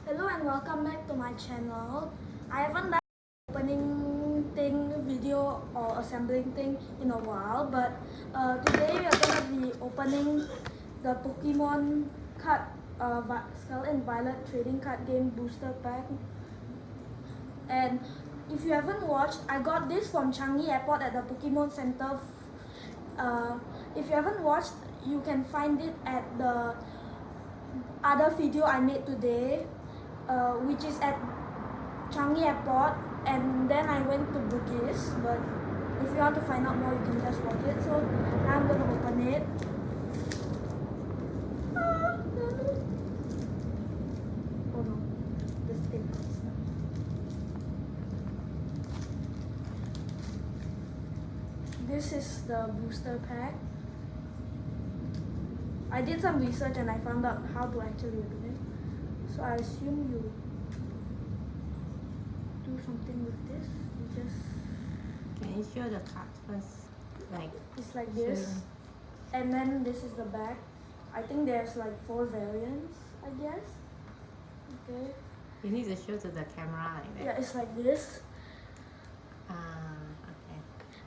Hello and welcome back to my channel. I haven't done opening thing video or assembling thing in a while, but today we are going to be opening the Pokemon card, Scarlet and Violet trading card game booster pack. And if you haven't watched, I got this from Changi Airport at the Pokemon Center. If you haven't watched, you can find it at the other video I made today, which is at Changi Airport, and then I went to Bugis. But if you want to find out more, you can just watch it. So now I'm gonna open it. Oh no, this thing is stuck. This is the booster pack. I did some research and I found out how to actually open it. So I assume you do something with this. You just... Can you show the card first? It's like this. And then this is the back. I think there's like 4 variants, I guess. Okay. You need to show to the camera like that. Yeah, it's like this. Okay.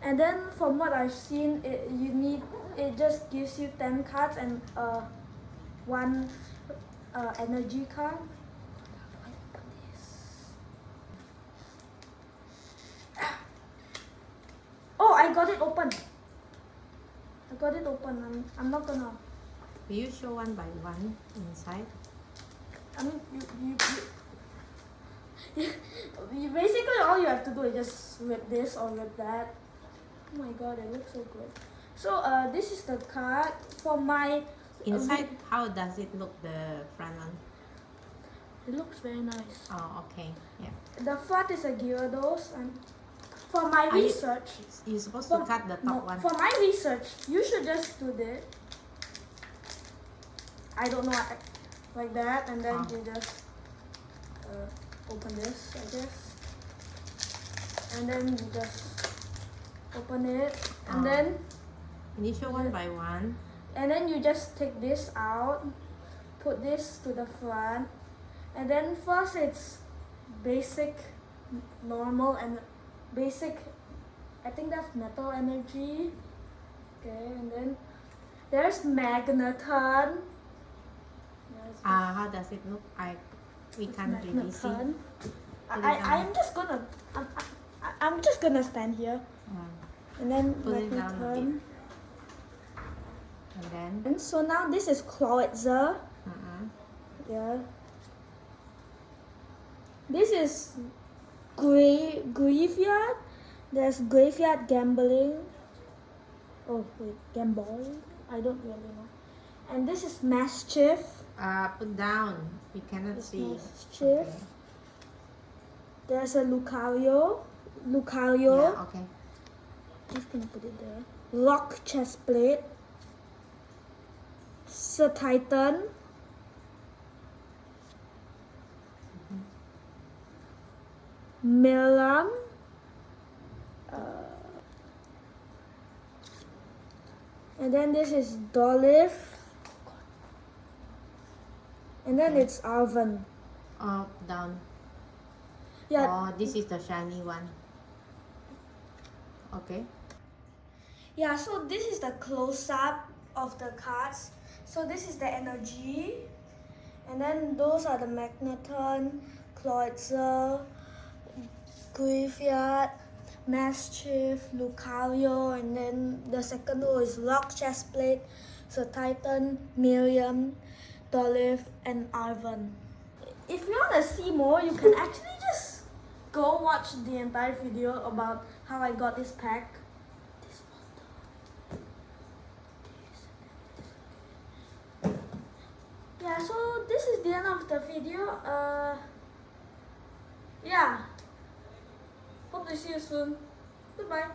And then from what I've seen, it just gives you 10 cards and 1 energy card. Oh, I got it open. I'm not gonna. Will you show one by one inside? I mean, you basically all you have to do is just rip this or rip that. Oh my god, it looks so good. So this is the card for my Inside, how does it look, the front one? It looks very nice. Oh, okay. Yeah. The front is a Gyarados, and for my research, you're supposed to cut the top one. For my research, you should just do this. I don't know, like that, and then you just open this, I guess, and then you just open it, and then Can you show one by one? And then you just take this out, put this to the front, and then first it's basic, normal, and basic. I think that's metal energy. Okay, and then there's Magneton. How does it look? We can't really see. I'm just gonna stand here, and then Put it down a bit. Magneton. And then? So now this is Cloyzer. Yeah. This is Graveyard. There's Graveyard Gambling. Oh wait, Gambling? I don't really know. And this is Mischief. Put down. We cannot see. Mischief. Okay. There's a Lucario. Yeah, okay. Just gonna put it there. Rock Chestplate. Titan. Melam. And then this is Dolph. And then it's Arven. Up, down. Yeah. Oh, this is the shiny one. Okay. Yeah, so this is the close-up of the cards. So this is the energy. And then those are the Magneton, Cloyzer, Graveyard, Mischief, Lucario, and then the second row is Rock Chestplate, Titan, Miriam, Dolph, and Arven. If you want to see more, you can actually just go watch the entire video about how I got this pack. Yeah, so this is the end of the video. Yeah. Hope to see you soon. Goodbye.